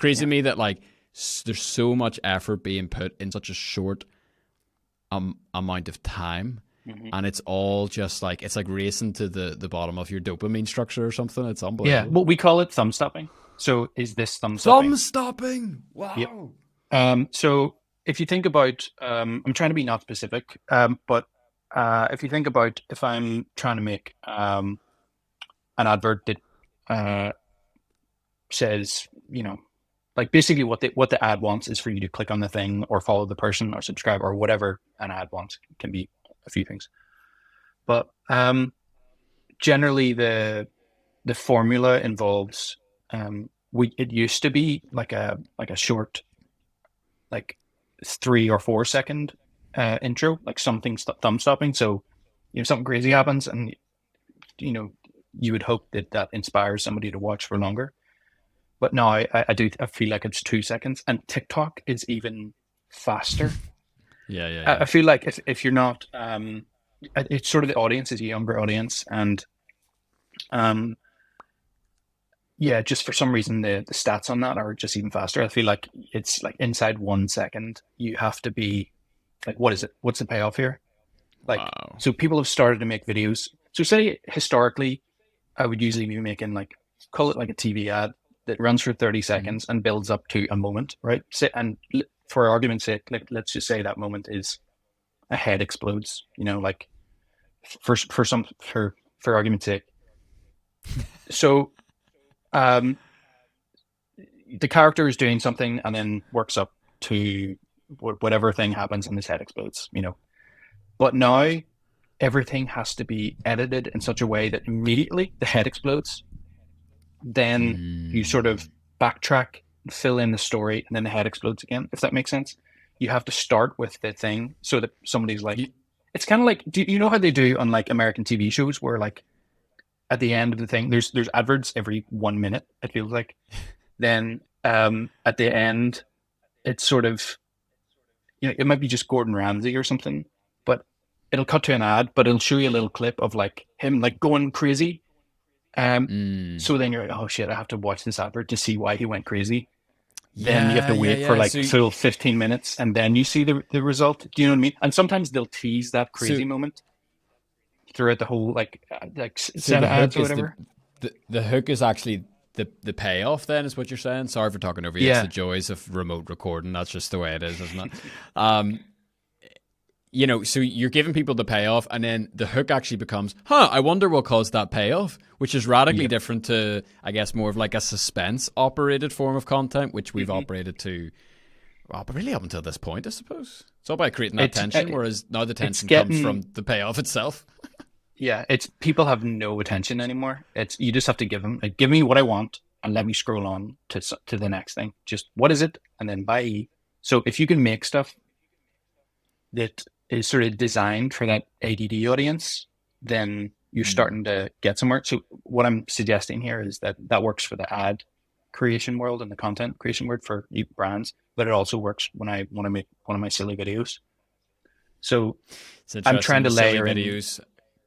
crazy to me that like there's so much effort being put in such a short amount of time, and it's all just like it's like racing to the bottom of your dopamine structure or something. It's Yeah, unbelievable. well, we call it thumb stopping. So is this thumb Thumb stopping? stopping. Yep. Wow. So if you think about, I'm trying to be not specific, but if you think about if I'm trying to make an advert that uh, says, like basically what the ad wants is for you to click on the thing or follow the person or subscribe or whatever an ad wants. It can be a few things, but generally the formula involves we it used to be like a short like 3 or 4 second intro, like something thumb stopping. So something crazy happens, and you know you would hope that that inspires somebody to watch for longer. But now I feel like it's 2 seconds, and TikTok is even faster. Yeah, yeah, I yeah. feel like if you're not, it's sort of the audience is a younger audience, and um, yeah, just for some reason the stats on that are just even faster. I feel like it's like inside 1 second, you have to be like, what is it? What's the payoff here? Like, Wow. so people have started to make videos. So say historically, I would usually be making like, call it like a TV ad that runs for 30 Mhm. seconds and builds up to a moment, right? Say, and for argument's sake, like, let's just say that moment is a head explodes, like for argument's sake. So, um, the character is doing something and then works up to whatever thing happens and his head explodes. But now everything has to be edited in such a way that immediately the head explodes. Then you sort of Mm. backtrack, fill in the story, and then the head explodes again, if that makes sense. You have to start with the thing so that somebody's like, You, it's kind of like, do you know how they do on like American TV shows where like at the end of the thing, there's adverts every 1 minute, it feels like. Then at the end, it's sort of it might be just Gordon Ramsay or something, but it'll cut to an ad, but it'll show you a little clip of like him like going crazy. Um, mm. so then you're like, oh shit, I have to watch this advert to see why he went crazy. Then you have Yeah, to yeah, wait for yeah. like full 15 minutes and then you see the result. Do you know what I mean? And sometimes they'll tease that So crazy moment throughout the whole like so set the of ads hook or is whatever. the hook is actually the payoff. Then is what you're saying. Sorry for talking over you. It's the Yeah. joys of remote recording. That's just the way it is, isn't it? Um, so you're giving people the payoff, and then the hook actually becomes, I wonder what caused that payoff, which is radically Yep. different to, I guess, more of like a suspense operated form of content, which we've Hmm. operated to, well, but really up until this point, I suppose. It's all about creating that It's tension, whereas now the it's tension comes from getting the payoff itself. Yeah, it's people have no attention anymore. It's you just have to give them like, give me what I want and let me scroll on to the next thing. Just what is it, and then bye. So if you can make stuff that is sort of designed for that ADD audience, then you're Mm. starting to get somewhere. So what I'm suggesting here is that that works for the ad creation world and the content creation world for brands, but it also works when I want to make one of my silly videos. So It's I'm interesting. trying The to silly layer in, videos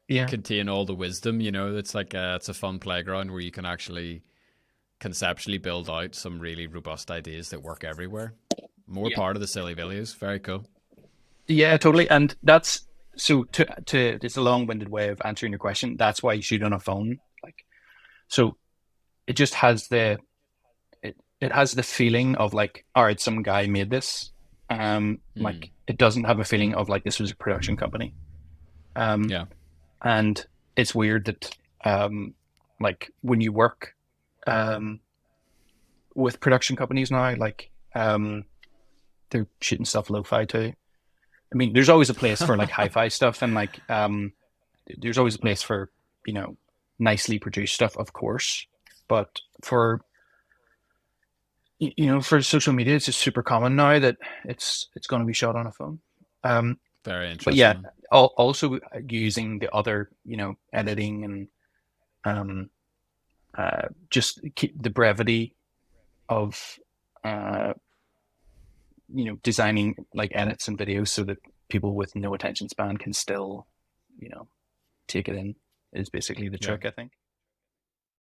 yeah, contain all the wisdom. It's like it's a fun playground where you can actually conceptually build out some really robust ideas that work everywhere. More yeah. part of the silly videos. Very cool. Yeah, totally. And that's so to it's a long-winded way of answering your question. That's why you shoot on a phone. Like so it just has it has the feeling of like, all right, some guy made this. Mm. Like it doesn't have a feeling of like this was a production company. Um Yeah. and it's weird that like when you work um with production companies now, like they're shooting stuff lo-fi too. I mean, there's always a place for like hi-fi stuff and like there's always a place for you know nicely produced stuff, of course, but for for social media, it's just super common now that it's going to be shot on a phone. Um, Very but yeah, interesting. also using the other editing and um, just keep the brevity of uh, designing like edits and videos so that people with no attention span can still you know take it in is basically the Yeah. trick, I think.